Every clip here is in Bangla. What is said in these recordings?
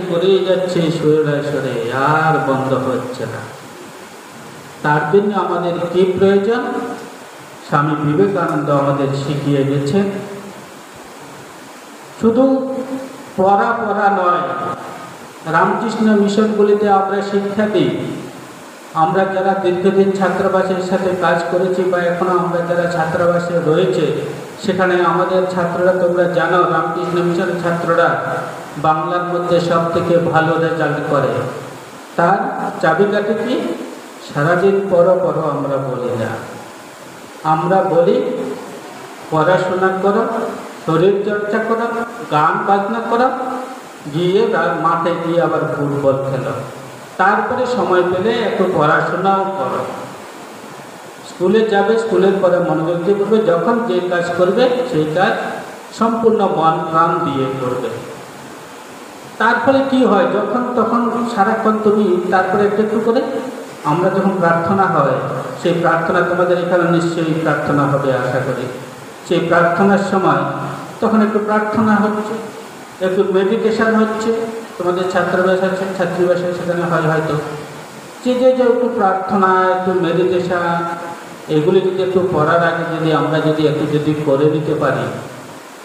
করেই যাচ্ছে সরে আর বন্ধ হচ্ছে না। তার জন্য আমাদের কি প্রয়োজন? স্বামী বিবেকানন্দ আমাদের শিখিয়ে গেছেন, শুধু পড়া নয়, রামকৃষ্ণ মিশনগুলিতে আমরা শিক্ষা দিই। আমরা যারা দীর্ঘদিন ছাত্রাবাসের সাথে কাজ করেছি বা এখনো আমরা যারা ছাত্রাবাসে রয়েছে, সেখানে আমাদের ছাত্ররা, তোমরা জানো, রামকৃষ্ণ মিশনের ছাত্ররা বাংলার মধ্যে সব থেকে ভালো রেজাল্ট করে। তার চাবিকাঠি কি? সারাদিন পড়ো আমরা বলি না, আমরা বলি পড়াশোনা করো, শরীর চর্চা করো, গান বাজনা করো, গিয়ে মাঠে গিয়ে আবার ফুটবল খেলো, তারপরে সময় পেলে একটু পড়াশোনাও করো। স্কুলে যাবে, স্কুলের পরে মনোযোগ দিয়ে করবে, যখন যে কাজ করবে সেই কাজ সম্পূর্ণ মন প্রাণ দিয়ে করবে। তারপরে কি হয়, যখন তখন সারাক্ষণ তুমি তারপরে একটু করে আমরা যখন প্রার্থনা হয়, সেই প্রার্থনা তোমাদের এখানে নিশ্চয়ই প্রার্থনা হবে আশা করি। সেই প্রার্থনার সময় তখন একটু প্রার্থনা হচ্ছে, একটু মেডিটেশন হচ্ছে, তোমাদের ছাত্রাবাস আছে, ছাত্রীবাসে সেখানে হয় হয়তো, যে একটু প্রার্থনা, একটু মেডিটেশন, এগুলি যদি একটু পড়ার আগে আমরা যদি করে নিতে পারি,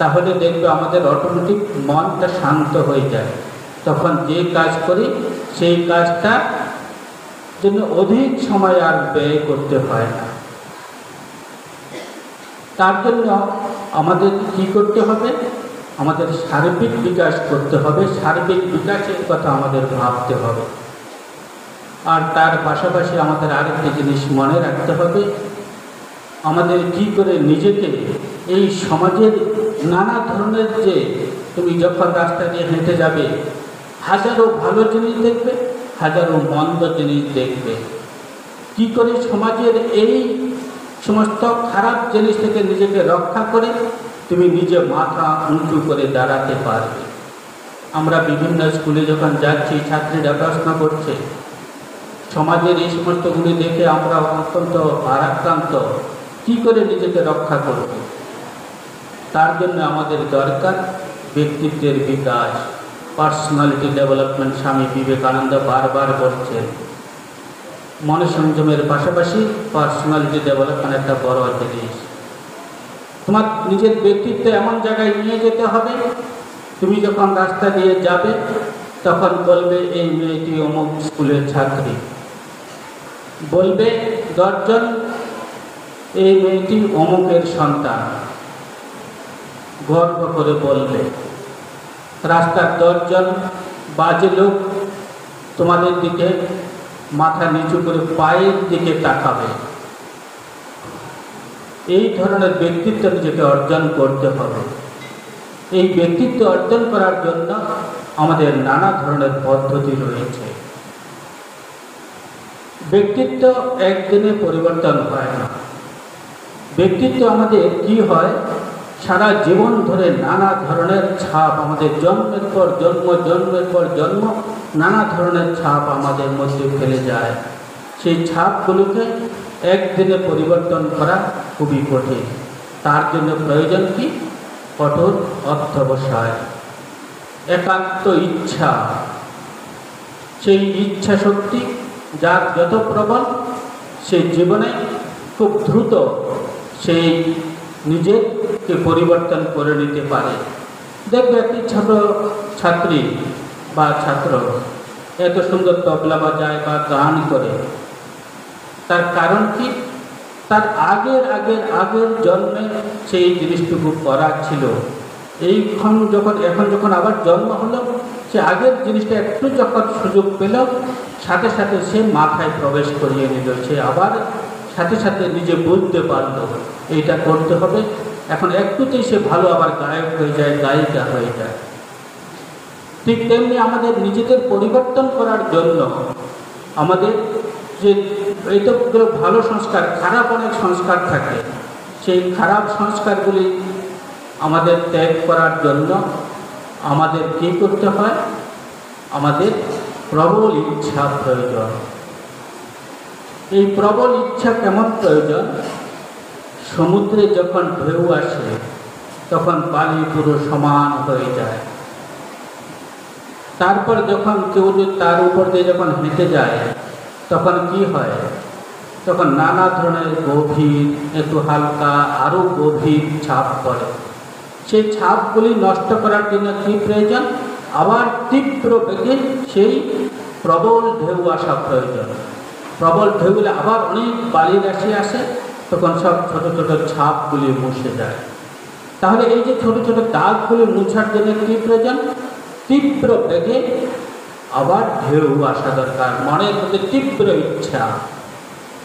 তাহলে দেখবে আমাদের অটোমেটিক মনটা শান্ত হয়ে যায়। তখন যে কাজ করি সেই কাজটা জন্য অধিক সময় আর ব্যয় করতে হয় না। তার জন্য আমাদের কি করতে হবে? আমাদের সার্বিক বিকাশ করতে হবে, সার্বিক বিকাশের কথা আমাদের ভাবতে হবে। আর তার পাশাপাশি আমাদের আরেকটি জিনিস মনে রাখতে হবে, আমাদের কি করে নিজেকে এই সমাজের নানা ধরনের, যে তুমি যখন রাস্তা দিয়ে হেঁটে যাবে, হাজারো ভালো জিনিস দেখবে, হাজারো মন্দ জিনিস দেখবে, কি করে সমাজের এই সমস্ত খারাপ জিনিস থেকে নিজেকে রক্ষা করে তুমি নিজে মাথা উঁচু করে দাঁড়াতে পারবে। আমরা বিভিন্ন স্কুলে যখন যাচ্ছি, ছাত্রীরা পড়াশোনা করছে, সমাজের এই সমস্তগুলি দেখে আমরা অত্যন্ত ভারাক্রান্ত, কি করে নিজেকে রক্ষা করব? তার জন্য আমাদের দরকার ব্যক্তিত্বের বিকাশ, পার্সোনালিটি ডেভেলপমেন্ট। স্বামী বিবেকানন্দ বারবার বলছেন, মনসংযমের পাশাপাশি পার্সোনালিটি ডেভেলপমেন্ট একটা বড় জিনিস। তোমার নিজের ব্যক্তিত্ব এমন জায়গায় নিয়ে যেতে হবে, তুমি যখন রাস্তা দিয়ে যাবে তখন বলবে এই মেয়েটি অমুক স্কুলের ছাত্রী, বলবে 10 জন এই মেয়েটি অমুকের সন্তান, গর্ব করে বলবে। রাস্তার 10 জন বাজে লোক তোমাদের দিকে মাথা নিচু করে পায়ের দিকে তাকাবে। এই ধরনের ব্যক্তিত্ব নিজেকে অর্জন করতে হবে। এই ব্যক্তিত্ব অর্জন করার জন্য আমাদের নানা ধরনের পদ্ধতি রয়েছে। ব্যক্তিত্ব একদিনে পরিবর্তন হয় না। ব্যক্তিত্ব আমাদের কি হয়, সারা জীবন ধরে নানা ধরনের ছাপ, আমাদের জন্মের পর জন্ম, জন্মের পর জন্ম নানা ধরনের ছাপ আমাদের মধ্যে ফেলে যায়। সেই ছাপগুলোকে একদিনে পরিবর্তন করা খুবই কঠিন। তার জন্য প্রয়োজন কি? কঠোর অধ্যবসায়, একান্ত ইচ্ছা। সেই ইচ্ছা শক্তি যার যত প্রবল, সেই জীবনে খুব দ্রুত সেই নিজেকে পরিবর্তন করে নিতে পারে। দেখবে একটি ছোট ছাত্রী বা ছাত্র এত সুন্দর তবলা বাজায় বা গান করে, তার কারণ কি? তার আগের জন্মে সেই জিনিসটুকু করা ছিল। এখন যখন আবার জন্ম হলো, সে আগের জিনিসটা একটু যখন সুযোগ পেল, সাথে সাথে সে মাথায় প্রবেশ করিয়ে নিল। সে আবার সাথে সাথে নিজে বুঝতে পারল এইটা করতে হবে। এখন একটুতেই সে ভালো আবার গায়ক হয়ে যায়, গায়িকা হয়ে যায়। ঠিক তেমনি আমাদের নিজেদের পরিবর্তন করার জন্য আমাদের যে এইটা ভালো সংস্কার, খারাপ অনেক সংস্কার থাকে, সেই খারাপ সংস্কারগুলি আমাদের ত্যাগ করার জন্য আমাদের কী করতে হয়? আমাদের প্রবল ইচ্ছা প্রয়োজন। এই প্রবল ইচ্ছা কেমন প্রয়োজন? সমুদ্রে যখন ঢেউ আসে তখন বালি পুরো সমান হয়ে যায়, তারপর যখন কেউ যদি তার উপর দিয়ে যখন হেঁটে যায় তখন কি হয়, তখন নানা ধরনের গভীর, একটু হালকা, আরও গভীর ছাপ পড়ে। সেই ছাপগুলি নষ্ট করার জন্য কী প্রয়োজন? আবার তীব্র বেগে সেই প্রবল ঢেউ আসা প্রয়োজন। প্রবল ঢেউলে আবার অনেক বালি রাশি আসে, তখন সব ছোট ছোট ছাপগুলি মুছে যায়। তাহলে এই যে ছোট ছোট দাগগুলি মুছার জন্য কী প্রয়োজন? তীব্র বেগে আবার ঢেউ আসা দরকার, মনের মধ্যে তীব্র ইচ্ছা।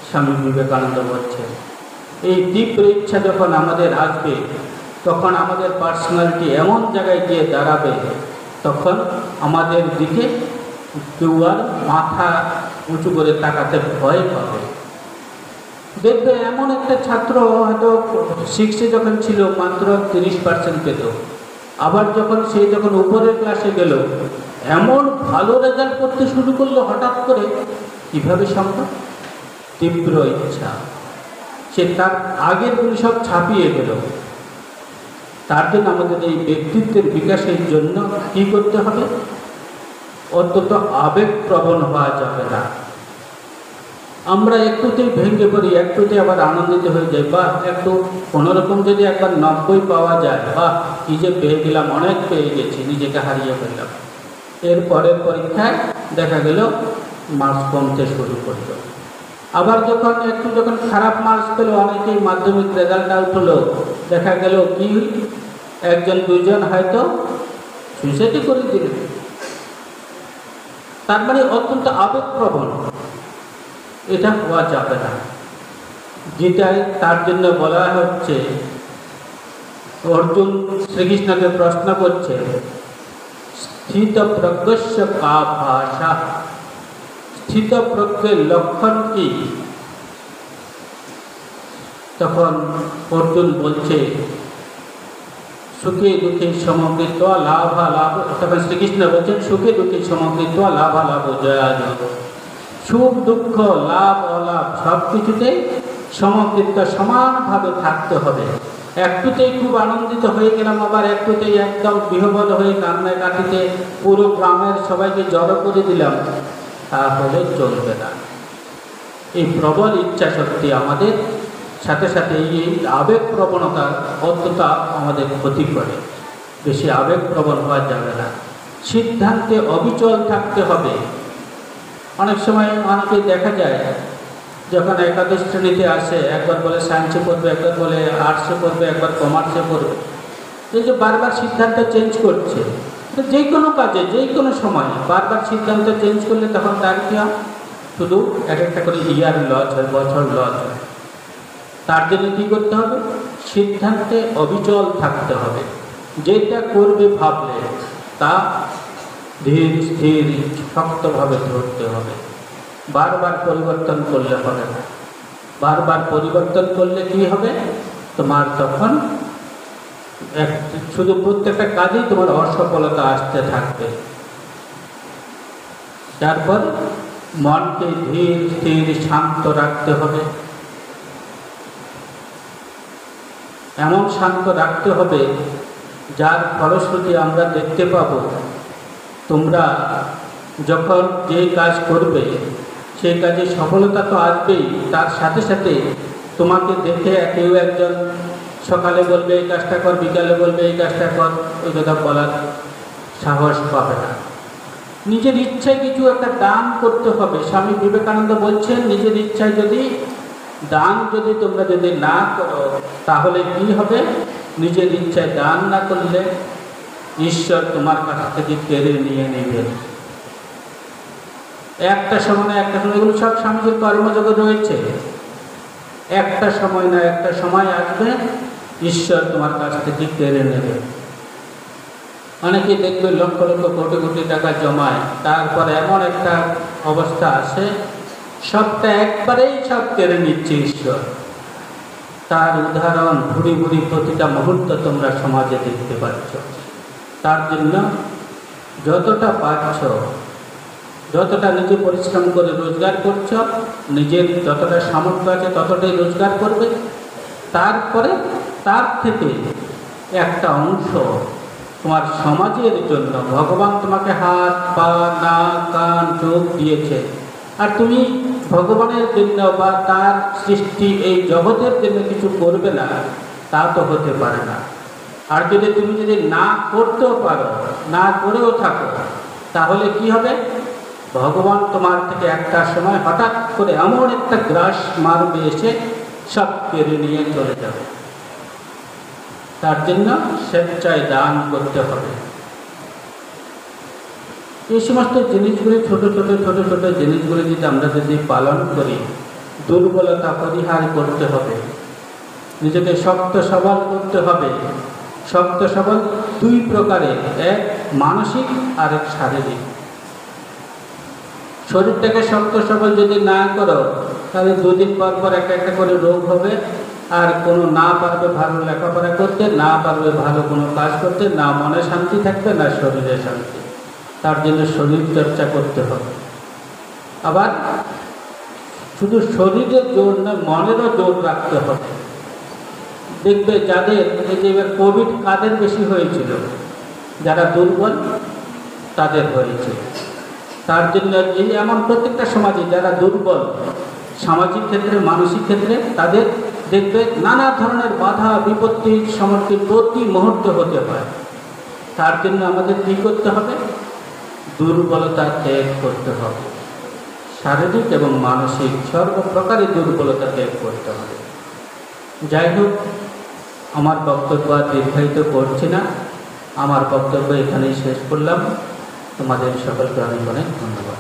স্বামী বিবেকানন্দ বলছেন এই তীব্র ইচ্ছা যখন আমাদের আসবে তখন আমাদের পার্সোনালিটি এমন জায়গায় গিয়ে দাঁড়াবে, তখন আমাদের দিকে কেউ আর মাথা উঁচু করে তাকাতে ভয় পাবে। দেখবে এমন একটা ছাত্র হয়তো 6-এ যখন ছিল মাত্র 30% পেত, আবার যখন সে যখন উপরের ক্লাসে গেল এমন ভালো রেজাল্ট করতে শুরু করলো হঠাৎ করে। কীভাবে সম্ভব? তীব্র ইচ্ছা। সে তার আগেরগুলি সব ছাপিয়ে গেল। তার জন্য আমাদের এই ব্যক্তিত্বের বিকাশের জন্য কী করতে হবে? অত্যন্ত আবেগপ্রবণ হওয়া যাবে না। আমরা একটুতেই ভেঙে পড়ি, একটুতেই আবার আনন্দিত হয়ে যাই, বা একটু কোনোরকম যদি একবার 90 পাওয়া যায়, বা কী যে পেয়ে গেলাম, অনেক পেয়ে গেছি, নিজেকে হারিয়ে ফেললাম। এর পরের পরীক্ষায় দেখা গেল মার্কস কমতে শুরু করলো। আবার যখন খারাপ মার্কস পেল, অনেকেই মাধ্যমিক রেজাল্ট আউট হলো, দেখা গেল কি 1-2জন হয়তো সুইসাইডই করে দিলেন। তার মানে অত্যন্ত আবেগপ্রবণ। এটা হওয়া যাবে না। গীতায় তার জন্য বলা হচ্ছে, অর্জুন শ্রীকৃষ্ণকে প্রশ্ন করছে, স্থিতপ্রজ্ঞস্য কা ভাষা, স্থিতপ্রজ্ঞের লক্ষণ কি? তখন অর্জুন বলছে, সুখে দুঃখে সমকৃত লাভালাভ। তখন শ্রীকৃষ্ণ বলছেন, সুখে দুঃখে সমকৃত লাভালাভ জয়া জয়। সুখ দুঃখ লাভ অলাভ সব কিছুতেই সমকৃত, সমানভাবে থাকতে হবে। একটুতেই খুব আনন্দিত হয়ে গেলাম, আবার একটুতেই একদম বিহ্বল হয়ে কান্নায় কাটিতে পুরো গ্রামের সবাইকে জড়ো করে দিলাম, তাহলে চলবে না। এই প্রবল ইচ্ছা শক্তি আমাদের সাথে সাথে এই আবেগপ্রবণতা অত্যন্ত আমাদের ক্ষতি করে। বেশি আবেগপ্রবণ হওয়া যাবে না। সিদ্ধান্তে অবিচল থাকতে হবে। অনেক সময় অনেকে দেখা যায় যখন একাদশ শ্রেণীতে আসে, একবার বলে সায়েন্সে পড়বে, একবার বলে আর্টসে পড়বে, একবার কমার্সে পড়বে। এই যে বারবার সিদ্ধান্ত চেঞ্জ করছে, যে কোনো কাজে যে কোনো সময় বারবার সিদ্ধান্ত চেঞ্জ করলে তখন তার কি হয়? শুধু এক একটা করে ইয়ার লস হয়, বছর লস হয়। তার জন্য কী করতে হবে? সিদ্ধান্তে অবিচল থাকতে হবে। যেটা করবে ভাবলে তা ধীর স্থির শক্তভাবে ধরতে হবে। বারবার পরিবর্তন করলে হবে না। বারবার পরিবর্তন করলে কি হবে? তোমার তখন শুধু প্রত্যেকটা কাজেই তোমার অসফলতা আসতে থাকবে। তারপর মনকে ধীর স্থির শান্ত রাখতে হবে। এমন শান্ত রাখতে হবে যার ফলশ্রুতি আমরা দেখতে পাব, তোমরা যখন যে কাজ করবে সেই কাজে সফলতা তো আসবেই, তার সাথে সাথে তোমাকে দেখে কেউ একজন সকালে বলবে এই কাজটা কর, বিকালে বলবে এই কাজটা কর, ওই কথা বলার সাহস পাবে না। নিজের ইচ্ছায় কিছু একটা দান করতে হবে। স্বামী বিবেকানন্দ বলছেন, নিজের ইচ্ছায় যদি দান তোমরা যদি না করো, তাহলে কি হবে? নিজের ইচ্ছায় দান না করলে ঈশ্বর তোমার কাছ থেকে কেড়ে নিয়ে নেবেন। একটা সময় এগুলো সব স্বামীজির কর্মযোগে রয়েছে। একটা সময় না একটা সময় আসবে, ঈশ্বর তোমার কাছ থেকে কেড়ে নেবে। অনেকেই দেখবে লক্ষ লক্ষ কোটি কোটি টাকা জমায়, তারপর এমন একটা অবস্থা আসে সবটা একবারেই সব কেড়ে নিচ্ছে ঈশ্বর। তার উদাহরণ ভুরি ভুরি প্রতিটা মুহূর্ত তোমরা সমাজে দেখতে পাচ্ছ। তার জন্য যতটা পাচ্ছ, যতটা নিজে পরিশ্রম করে রোজগার করছ, নিজের যতটা সামর্থ্য আছে ততটাই রোজগার করবে। তারপরে তার থেকে একটা অংশ তোমার সমাজের জন্য। ভগবান তোমাকে হাত, পা, নাক, কান, চোখ দিয়েছে, আর তুমি ভগবানের জন্য বা তার সৃষ্টি এই জগতের জন্য কিছু করবে না, তা তো হতে পারে না। আর তুমি যদি না করতেও পারো, না করেও থাকো, তাহলে কি হবে? ভগবান তোমার থেকে একটা সময় হঠাৎ করে এমন একটা গ্রাস মারবে, এসে সব কেড়ে নিয়ে চলে যাবে। তার জন্য স্বেচ্ছায় দান করতে হবে। এই সমস্ত জিনিসগুলি, ছোট ছোট ছোট ছোট জিনিসগুলি আমরা যদি পালন করি, দুর্বলতা পরিহার করতে হবে, নিজেকে শক্ত সবল করতে হবে। শক্ত সবল দুই প্রকারের, এক মানসিক আর এক শারীরিক। শরীরটাকে শক্ত সবল যদি না করো, তাহলে দুদিন পর পর একটা একটা করে রোগ হবে, আর কোনো না পারবে ভালো লেখাপড়া করতে, না পারবে ভালো কোনো কাজ করতে, না মনে শান্তি থাকবে, না শরীরে শান্তি। তার জন্য শরীর চর্চা করতে হবে। আবার শুধু শরীরের জোর না, মনেরও জোর রাখতে হবে। দেখবে যাদের এই যে এবার কোভিড কাদের বেশি হয়েছিল, যারা দুর্বল তাদের হয়েছিল। তার জন্য এই এমন প্রত্যেকটা সমাজে যারা দুর্বল, সামাজিক ক্ষেত্রে, মানসিক ক্ষেত্রে, তাদের দেখবে নানা ধরনের বাধা বিপত্তির সম্মুখীন প্রতি মুহূর্তে হতে পারে। তার জন্য আমাদের কী করতে হবে? দুর্বলতা ত্যাগ করতে হবে। শারীরিক এবং মানসিক সর্বপ্রকারের দুর্বলতা ত্যাগ করতে হবে। যাই হোক, আমার বক্তব্য আর দীর্ঘায়িত করছি না, আমার বক্তব্য এখানেই শেষ করলাম। তোমাদের সকলকে অনেক অনেক ধন্যবাদ।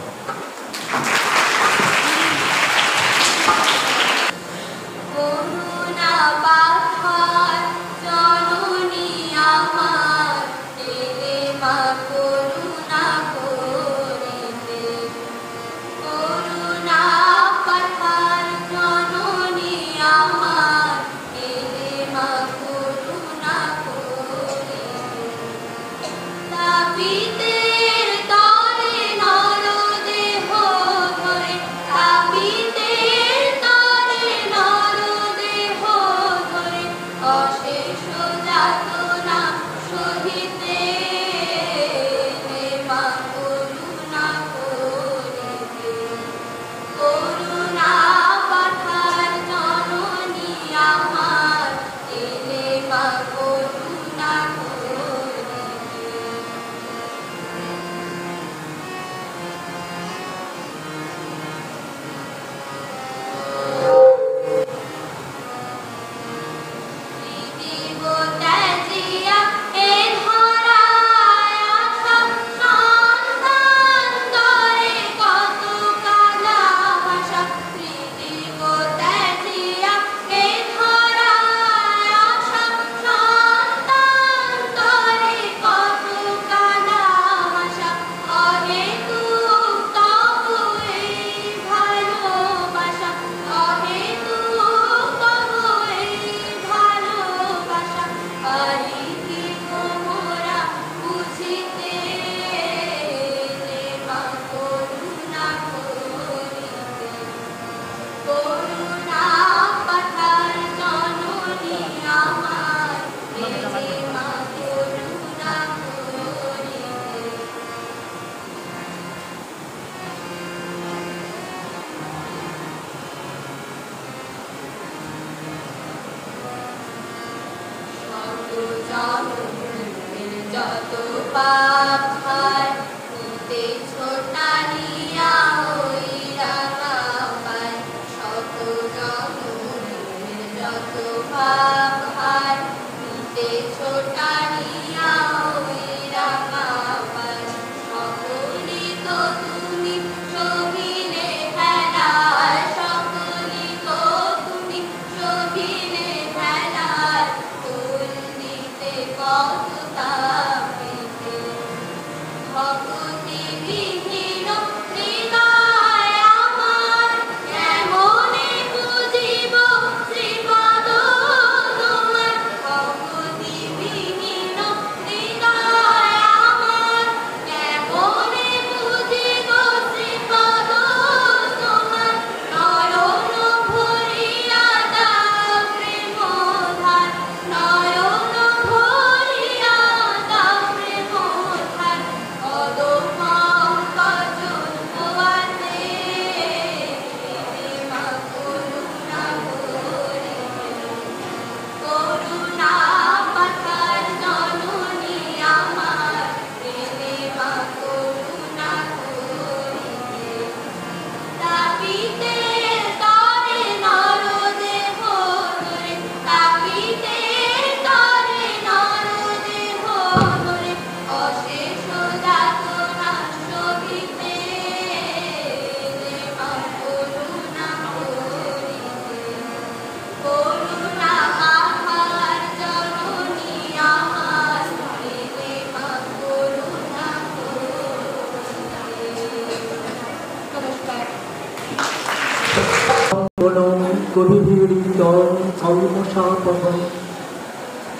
কবিভীড়িতম কলমশাপহম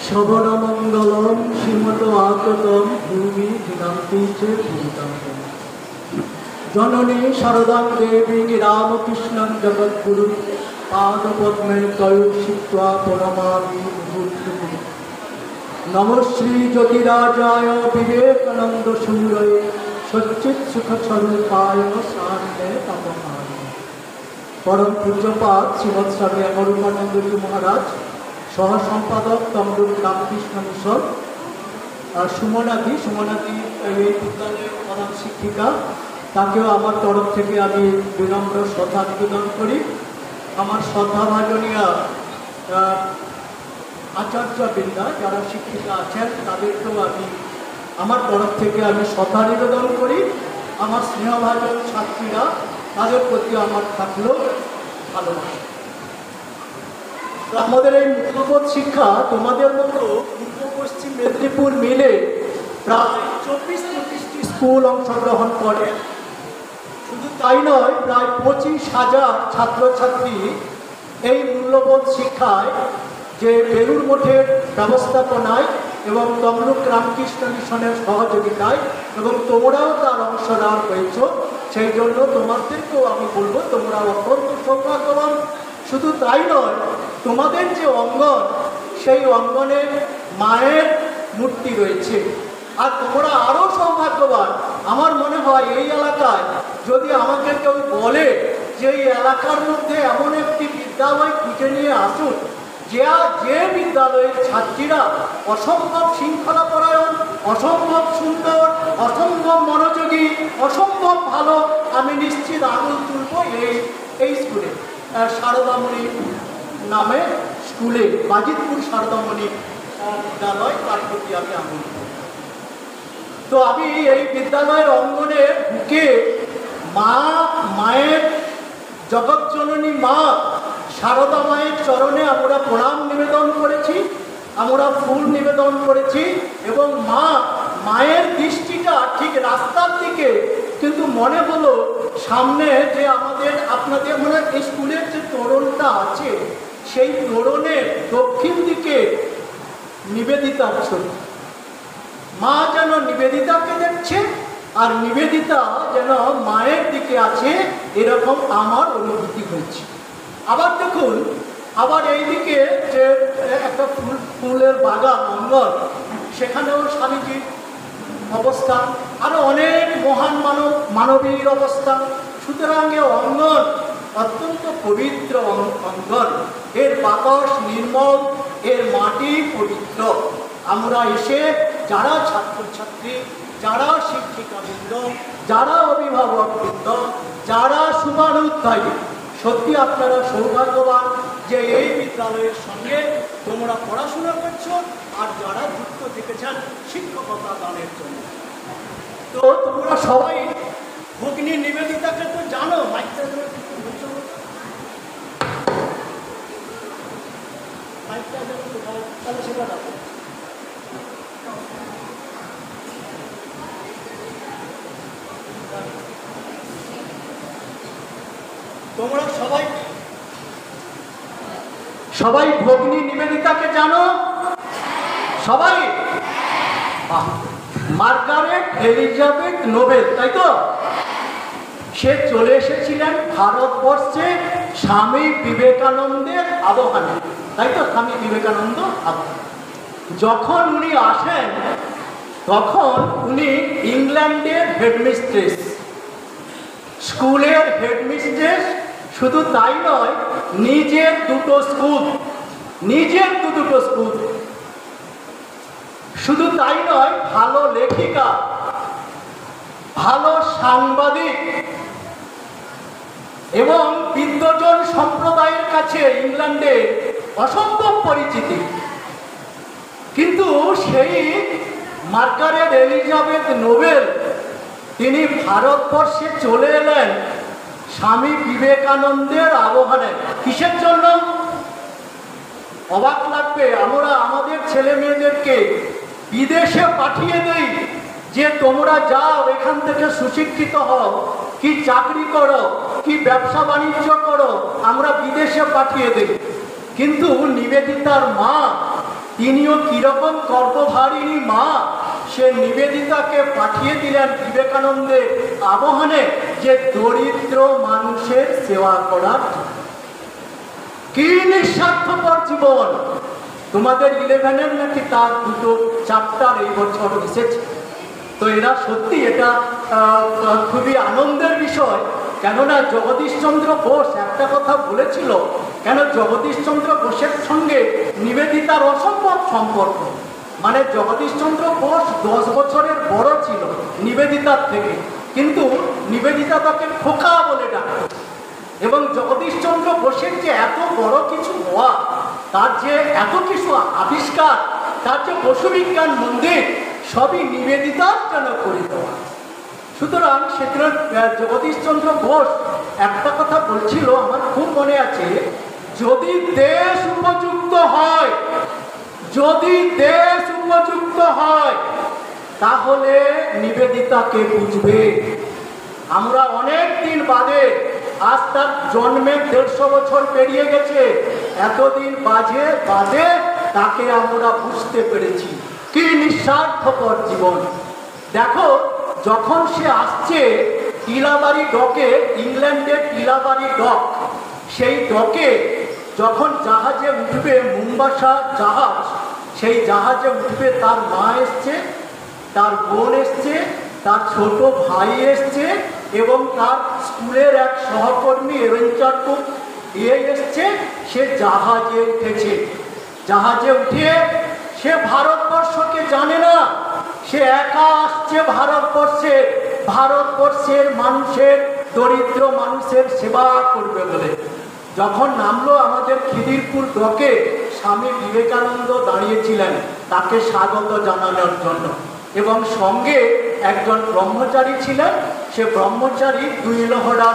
শ্রবণমঙ্গলম শ্রীমত আততম ভূমি দিনান্তি চ ভূমিকান্তম। জননী শারদাং দেবী রামকৃষ্ণং জগদ্গুরু পাদপদ্মে তয়োষিত্বা প্রণমামি মুহূর্তগুরু। নমঃ শ্রী জ্যোতিরাজায় বিবেকানন্দ সূরয়ে সচ্চিৎ সুখ স্বরূপায় শান্তে তাপমায়। পরম পূজ্যপাদ শ্রীমৎ স্বামী অমরূপানন্দজি মহারাজ, সহ সম্পাদক তমলুক রামকৃষ্ণ মিশন, সুমনাদি এই বিদ্যালয়ের প্রধান শিক্ষিকা, তাকেও আমার তরফ থেকে আমি বিনম্র শ্রদ্ধা নিবেদন করি। আমার শ্রদ্ধাভাজনীয় আচার্যবৃন্দা যারা শিক্ষিকা আছেন তাদেরকেও আমি আমার তরফ থেকে আমি শ্রদ্ধা নিবেদন করি। আমার স্নেহভাজন ছাত্রীরা, তাদের প্রতি আমার থাকলো ভালোবাসা। আমাদের এই মূল্যবোধ শিক্ষা তোমাদের মতো পূর্ব পশ্চিম মেদিনীপুর মিলে প্রায় 24-25টি স্কুল অংশগ্রহণ করে। শুধু তাই নয়, প্রায় 25,000 ছাত্রছাত্রী এই মূল্যবোধ শিক্ষায় যে বেলুর মঠের ব্যবস্থাপনায় এবং তমলুক রামকৃষ্ণ মিশনের সহযোগিতায়, এবং তোমরাও তার অংশগ্রহণ হয়েছ, সেই জন্য তোমাদেরকেও আমি বলবো তোমরা অত্যন্ত সৌভাগ্যবান। শুধু তাই নয়, তোমাদের যে অঙ্গন, সেই অঙ্গনে মায়ের মূর্তি রয়েছে। আর তোমরা আরও সৌভাগ্যবান। আমার মনে হয় এই এলাকায় যদি আমাকে কেউ বলে যে এই এলাকার মধ্যে এমন একটি বিদ্যালয় খুঁজে নিয়ে আসুন যে বিদ্যালয়ের ছাত্রীরা অসম্ভব শৃঙ্খলাপরায়ণ, অসম্ভব সুন্দর, অসম্ভব মনোযোগী, অসম্ভব ভালো, আমি নিশ্চিত আঙুল তুলব এই স্কুলে, শারদামণি নামে স্কুলে, বাজিতপুর শারদামণি বিদ্যালয়, তার প্রতি আমি আঙুল তুলব। তো আমি এই বিদ্যালয়ের অঙ্গনে ঢুকে মায়ের, জগৎজননী মা শারদা মায়ের চরণে আমরা প্রণাম নিবেদন করেছি, আমরা ফুল নিবেদন করেছি, এবং মায়ের দৃষ্টিটা ঠিক রাস্তার দিকে, কিন্তু মনে হলো সামনে যে আপনাদের মনে স্কুলের যে তোরণটা আছে, সেই তোরণের দক্ষিণ দিকে নিবেদিতার ছবি। মা যেন নিবেদিতাকে দেখছে আর নিবেদিতা যেন মায়ের দিকে আছে, এরকম আমার অনুভূতি হয়েছে। আবার দেখুন, আবার এইদিকে যে একটা ফুলের বাগান অঙ্গন, সেখানেও স্বামীজির অবস্থান, আরও অনেক মহান মানবীর অবস্থান। সুতরাং এ অঙ্গন অত্যন্ত পবিত্র অঙ্গন, এর বাতাস নির্মল, এর মাটি পবিত্র। আমরা এসে যারা ছাত্রছাত্রী, যারা শিক্ষিকাবৃন্দ, যারা অভিভাবকবৃন্দ, যারা শুভানুধ্যায়ী, সত্যি আপনারা সৌভাগ্যবান যে এই বিদ্যালয়ের সঙ্গে তোমরা পড়াশোনা করছো, আর যারা যুক্ত থেকেছেন শিক্ষকতা দানের জন্য। তো তোমরা সবাই ভগ্নী নিবেদিতাকে তো জানো, মাইকটা তাহলে সেটা রাখো। তোমরা সবাই ভগ্নী নিবেদিতাকে জানো? সবাই? মার্গারেট এলিজাবেথ নোবেল, তাই তো? সে চলে এসেছিলেন ভারতবর্ষে স্বামী বিবেকানন্দের আহ্বানে, তাই তো? স্বামী বিবেকানন্দ আহ্বান। যখন উনি আসেন তখন উনি ইংল্যান্ডের হেডমিস্ট্রেস, স্কুলের হেডমিস্ট্রেস। শুধু তাই নয়, নিজের দুটো স্কুল। শুধু তাই নয়, ভালো লেখিকা, ভালো সাংবাদিক, এবং বিদ্বজন সম্প্রদায়ের কাছে ইংল্যান্ডে অসম্ভব পরিচিতি। কিন্তু সেই মার্গারেট এলিজাবেথ নোবেল তিনি ভারতবর্ষে চলে এলেন স্বামী বিবেকানন্দের আহ্বানে। কিসের জন্য? অবাক লাগবে, আমরা আমাদের ছেলে মেয়েদেরকে বিদেশে পাঠিয়ে দেই যে তোমরা যাও এখান থেকে সুশিক্ষিত হও, কি চাকরি করো, কি ব্যবসা বাণিজ্য করো, আমরা বিদেশে পাঠিয়ে দেব। কিন্তু নিবেদিতার মা, তিনিও কিরকম গর্ভধারিণী মা, সে নিবেদিতাকে পাঠিয়ে দিলেন বিবেকানন্দের আহ্বানে যে দরিদ্র মানুষের সেবা করার। কি নিঃস্বার্থপর জীবন! তোমাদের 11-এর নাকি তার 2টো চ্যাপ্টার এই বছর এসেছে। তো এরা সত্যি এটা খুবই আনন্দের বিষয়। কেননা জগদীশচন্দ্র বোস একটা কথা বলেছিল, কেন জগদীশচন্দ্র বোসের সঙ্গে নিবেদিতার অসম্ভব সম্পর্ক। মানে জগদীশচন্দ্র বোস 10 বছরের বড় ছিল নিবেদিতার থেকে, কিন্তু নিবেদিতা তাকে খোকা বলে ডাকত। এবং জগদীশচন্দ্র বোসের যে এত বড় কিছু হওয়া, তার যে এত কিছু আবিষ্কার, তার যে বসুবিজ্ঞান মন্দির, সবই নিবেদিতার জন্য করে দেওয়া। সুতরাং সেখানে জগদীশচন্দ্র বোস একটা কথা বলছিল, আমার খুব মনে আছে, যদি দেশ উপযুক্ত হয়, যদি দেশ উপযুক্ত হয়, তাহলে নিবেদিতাকে বুঝবে। আমরা অনেক দিন বাদে, আজ তার জন্মের 150 বছর পেরিয়ে গেছে, এতদিন বাদে তাকে আমরা বুঝতে পেরেছি। কি নিঃস্বার্থপর জীবন! দেখো, যখন সে আসছে টিলাবাড়ি ডকে, ইংল্যান্ডের টিলাবাড়ি ডক, সেই ডকে যখন জাহাজে উঠবে, মুম্বাসা জাহাজ, সেই জাহাজে উঠবে, তার মা এসছে, তার বোন এসছে, তার ছোট ভাই এসছে, এবং তার স্কুলের এক সহকর্মী এভেঞ্চারকু এসছে। সে জাহাজে উঠেছে। জাহাজে উঠে সে ভারতবর্ষকে জানে না, সে একা আসছে ভারতবর্ষের মানুষের, দরিদ্র মানুষের সেবা করবে বলে। যখন নামলো আমাদের খিদিরপুর ডকে, স্বামী বিবেকানন্দ দাঁড়িয়েছিলেন তাকে স্বাগত জানানোর জন্য, এবং সঙ্গে একজন ব্রহ্মচারী ছিলেন। সে ব্রহ্মচারী 2 লহরা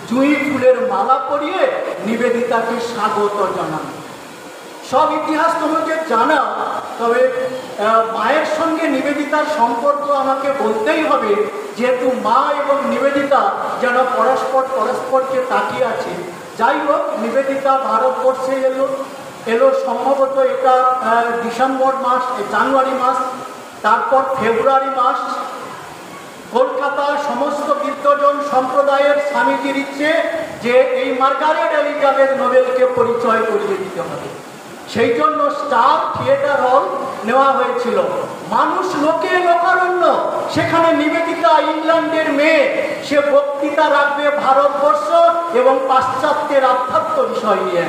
জুঁই ফুলের মালা পরিয়ে নিবেদিতাকে স্বাগত জানান। সব ইতিহাস তোমাকে জানা, তবে মায়ের সঙ্গে নিবেদিতার সম্পর্ক আমাকে বলতেই হবে, যেহেতু মা এবং নিবেদিতা যেন পরস্পরকে তাকিয়ে আছে। যাই হোক, নিবেদিতা ভারতবর্ষে এলো সম্ভবত এটা ডিসেম্বর মাস, জানুয়ারি মাস, তারপর ফেব্রুয়ারি মাস। কলকাতার সমস্ত বিদ্বজন সম্প্রদায়ের স্বামীজির ইচ্ছে যে এই মার্গারেট এলিজাবেথ নোবেলকে পরিচয় করিয়ে দিতে হবে। সেই জন্য স্টার থিয়েটার হল নেওয়া হয়েছিল। মানুষ লোকে লোকারণ্য, সেখানে নিবেদিতা ইংল্যান্ডের মেয়ে, সে বক্তৃতা রাখবে ভারতবর্ষ এবং পাশ্চাত্যের আধ্যাত্ম বিষয় নিয়ে।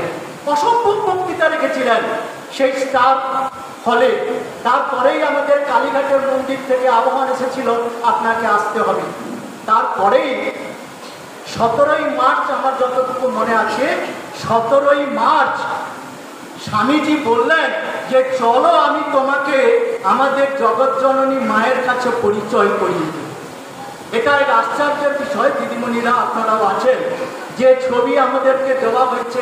অসম্ভব বক্তৃতা রেখেছিলেন সেই স্টার হলে। তারপরেই আমাদের কালীঘাটের মন্দির থেকে আহ্বান এসেছিল, আপনাকে আসতে হবে। তারপরেই 17ই মার্চ, আমার যতটুকু মনে আছে, 17ই মার্চ স্বামীজি বললেন যে চলো আমি তোমাকে আমাদের জগৎজননী মায়ের কাছে পরিচয় করিয়ে দিই। এটা এক আশ্চর্যের বিষয়। দিদিমণিরা আপনারাও আছেন, যে ছবি আমাদেরকে দেওয়া হয়েছে,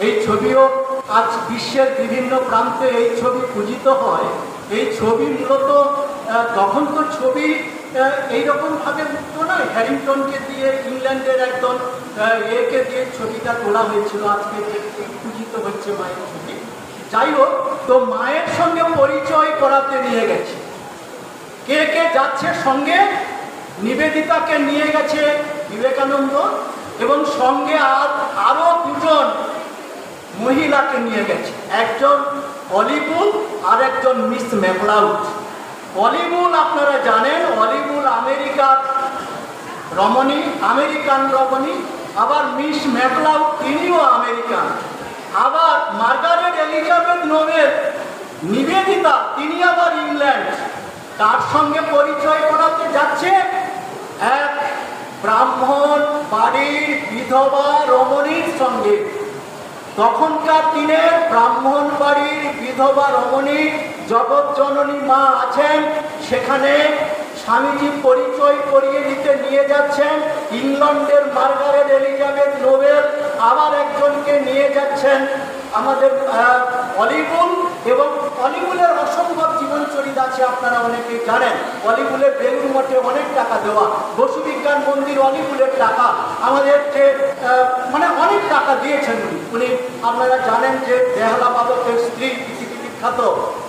এই ছবিও আজ বিশ্বের বিভিন্ন প্রান্তে এই ছবি পূজিত হয়। এই ছবি মূলত তখন তো ছবি এইরকমভাবে উঠত না, হ্যারিংটনকে দিয়ে, ইংল্যান্ডের একজন একে দিয়ে ছবিটা তোলা হয়েছিল। আজকে পূজিত হচ্ছে মায়ের ছবি। যাই হোক, তো মায়ের সঙ্গে পরিচয় করাতে নিয়ে গেছে। কে কে যাচ্ছে সঙ্গে? নিবেদিতাকে নিয়ে গেছে বিবেকানন্দ, এবং সঙ্গে আরো 2জন মহিলাকে নিয়ে গেছে, একজন অলিবুল আর একজন মিস ম্যাকলাউড। অলিবুল আপনারা জানেন, অলিবুল আমেরিকান রমণী, আবার মিস ম্যাকলাউড তিনিও আমেরিকান। আবার মার্গারেট এলিজাবেথ নোবেল নিবেদিতা, তিনি আবার ইংল্যান্ড। তার সঙ্গে পরিচয় করাতে যাচ্ছে এক ব্রাহ্মণ বাড়ির বিধবা রমণীর সঙ্গে। তখনকার দিনের ব্রাহ্মণ বাড়ির বিধবা রমণী জগৎজননী মা আছেন, সেখানে স্বামীজি পরিচয় করিয়ে দিতে নিয়ে যাচ্ছেন ইংল্যান্ডের মার্গারেট এলিজাবেথ নোবেল। আবার একজনকে নিয়ে যাচ্ছেন আমাদের অলিবুল, এবং অলিপুলের অসম্ভব জীবনচরিত আছে, আপনারা অনেকেই জানেন। অলিপুলের বেলুর মঠে অনেক টাকা দেওয়া, বসু বিজ্ঞান মন্দির অলিপুলের টাকা আমাদেরকে মানে অনেক টাকা দিয়েছেন উনি। আপনারা জানেন যে বেহালা বাদকের স্ত্রী পৃথিবী বিখ্যাত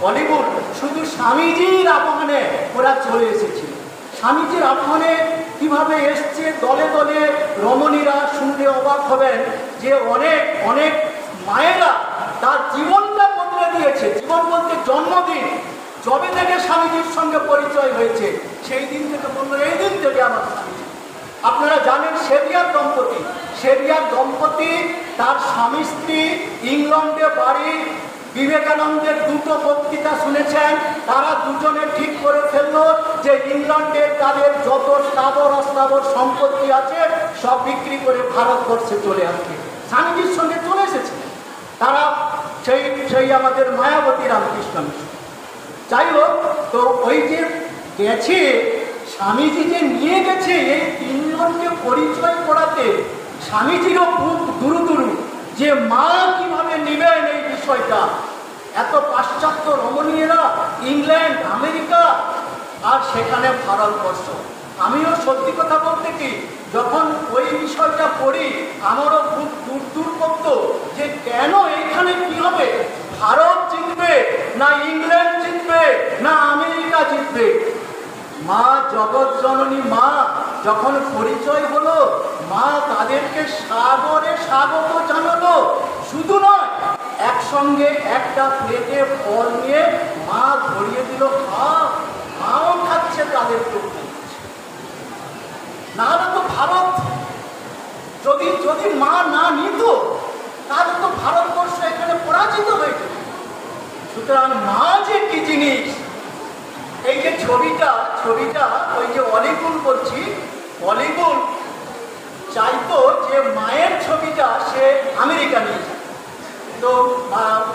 অলিপুল, শুধু স্বামীজির আহ্বানে ওরা চলে এসেছিল। স্বামীজির আহ্বানে কিভাবে এসছে, দলে দলে রমণীরা শুনলে অবাক হবেন যে অনেক অনেক মায়েরা তার জীবনটা বদলে দিয়েছে। জীবন বলতে জন্মদিন, যবে থেকে স্বামীজির সঙ্গে পরিচয় হয়েছে সেই দিন থেকে বললো এই দিন থেকে আমার স্বামীজি। আপনারা জানেন সেভিয়ার দম্পতি তার স্বামী স্ত্রী ইংল্যান্ডে বাড়ি, বিবেকানন্দের দুটো বক্তৃতা শুনেছেন, তারা দুজনে ঠিক করে ফেললো যে ইংল্যান্ডে তাদের যত স্থাবর অস্থাবর সম্পত্তি আছে সব বিক্রি করে ভারতবর্ষে চলে আসবে। স্বামীজির সঙ্গে চলে এসেছে তারা, সেই আমাদের মায়াবতী রামকৃষ্ণ মিশন। যাই হোক, তো ওই যে গেছে স্বামীজি যে নিয়ে গেছে এই তিনজনকে পরিচয় করাতে, স্বামীজিরও খুব দুরু যে মা কিভাবে নিবেন এই বিষয়টা। এত পাশ্চাত্য রমণীয়রা, ইংল্যান্ড, আমেরিকা, আর সেখানে ভারতবর্ষ। আমিও সত্যি কথা বলতে কি, যখন ওই বিষয়টা পড়ি আমারও খুব দূর করতো যে কেন এইখানে কি হবে, ভারত জিতবে না ইংল্যান্ড জিতবে না আমেরিকা জিতবে। মা জগৎ জননী মা যখন পরিচয় হলো, মা তাদেরকে সাগরে স্বাগত জানালো। শুধু নয়, একসঙ্গে একটা প্লেটে ফল নিয়ে মা ধরিয়ে দিল, মাও খাচ্ছে তাদেরকে। নাহলে তো ভারত যদি মা না নিত তাহলে তো ভারতবর্ষ এখানে পরাজিত হয়ে যেত। সুতরাং মা যে কি জিনিস, এই যে ছবিটা ওই যে অলিপুল বলছি, অলিপুল চাইতো যে মায়ের ছবিটা সে আমেরিকা নিয়ে যায়। তো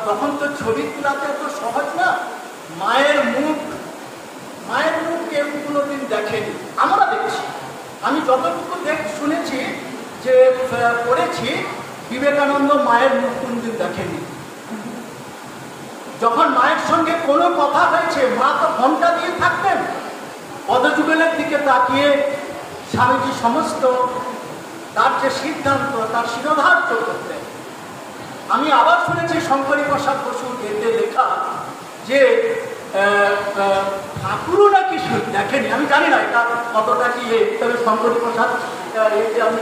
তখন তো ছবি তোলাতে তো সহজ না। মায়ের মুখ কেউ কোনোদিন দেখেনি, আমরা দেখছি। আমি যতটুকু শুনেছি যে পড়েছি, বিবেকানন্দ মায়ের মুখ কোনদিন দেখেনি। যখন মায়ের সঙ্গে কোনো কথা হয়েছে মা তো ঘন্টা দিয়ে থাকতেন, পদযুগলের দিকে তাকিয়ে স্বামীজি সমস্ত তার যে সিদ্ধান্ত তার শিরোধার্য করতেন। আমি আবার শুনেছি শঙ্করী প্রসাদ বসুর এতে লেখা যে ঠাকুরও নাকি দেখেনি। আমি জানি না এটা কতটা কি, তবে শঙ্করী প্রসাদ এতে আমি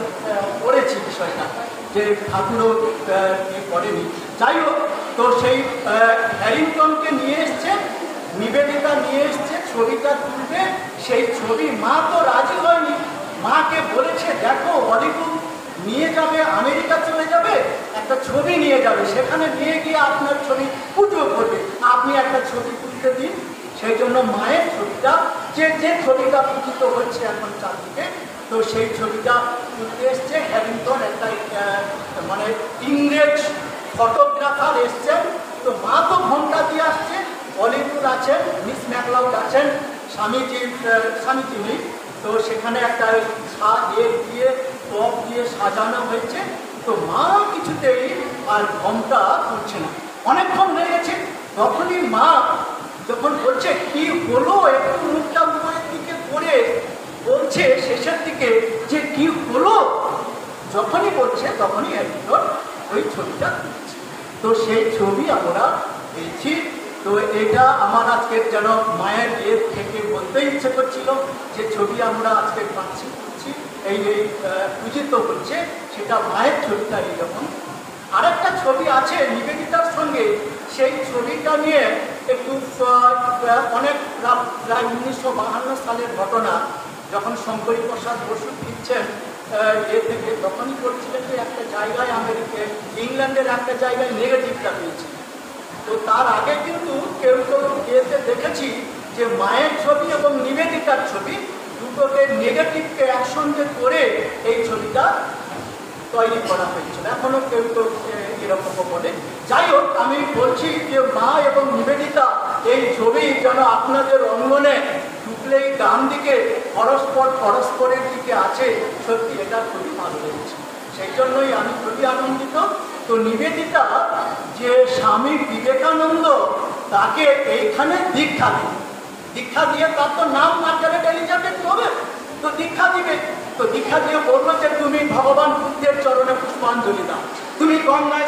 পড়েছি বিষয়টা যে ঠাকুরও পড়েনি। যাই হোক, তো সেই হ্যারিংটনকে নিয়ে এসছে, নিবেদিতা নিয়ে এসছে ছবিটা তুলবে। সেই ছবি মা তো রাজি হয়নি, মাকে বলেছে দেখো অলিপুল নিয়ে যাবে, আমেরিকা চলে যাবে, একটা ছবি নিয়ে যাবে, সেখানে নিয়ে গিয়ে আপনার ছবি পুজো করবে, আপনি একটা ছবি তুলতে দিন। সেই জন্য মায়ের ছবিটা যে ছবিটা পূজিত হচ্ছে এখন চারদিকে, তো সেই ছবিটা তুলতে এসছে হ্যারিংটন, একটা মানে ইংরেজ ফটোগ্রাফার এসছেন। তো মা তো ঘন্টা দিয়ে আসছে, অলিপুল আছেন, মিস ম্যাকলাউড আছেন, স্বামীজি নেই। তো সেখানে একটা দিয়ে টপ দিয়ে সাজানো হয়েছে। তো মা কিছুতেই আর ঘন্টা তুলছে না, অনেকক্ষণ হয়ে গেছে। তখনই মা যখন বলছে কি হলো, একটু মুখটা উপরের দিকে করে বলছে শেষের দিকে যে কি হলো, যখনই বলছে তখনই একজন ওই ছবিটা তুলছে। তো সেই ছবি আমরা পেয়েছি। তো এটা আমার আজকের যেন মায়ের এর থেকে বলতে ইচ্ছে করছিল যে ছবি আমরা আজকে পাচ্ছি এই পূজিত হচ্ছে, সেটা মায়ের ছবিটা এইরকম। আরেকটা ছবি আছে নিবেদিতার সঙ্গে, সেই ছবিটা নিয়ে একটু অনেক প্রায় 1952 সালের ঘটনা, যখন শঙ্করী প্রসাদ বসু ফিরছেন থেকে, তখনই করছিলেন যে একটা জায়গায় ইংল্যান্ডের একটা জায়গায় নেগেটিভটা পেয়েছি। তো তার আগে কিন্তু কেউ এতে দেখেছি যে মায়ের ছবি এবং নিবেদিতার ছবি দুটোকে নেগেটিভকে একসঙ্গে করে এই ছবিটা তৈরি করা হয়েছিল। এখনো কেউ এরকম বলে। যাই হোক, আমি বলছি যে মা এবং নিবেদিতা এই ছবি যেন আপনাদের অঙ্গনে ঢুকলেই ডান দিকে পরস্পরের দিকে আছে, সত্যি এটা খুবই ভালো লেগেছে। সেই জন্যই আমি খুবই আনন্দিত। তো নিবেদিতা যে স্বামী বিবেকানন্দ তাকে এইখানে দীক্ষা দিবে। দীক্ষা দিয়ে তার তো নাম মার্গারেট এলিজাবেথ হবে, তো দীক্ষা দিবে। তো দীক্ষা দিয়ে বললো যে তুমি ভগবান বুদ্ধের চরণে পুষ্পাঞ্জলি দাও, তুমি গঙ্গায়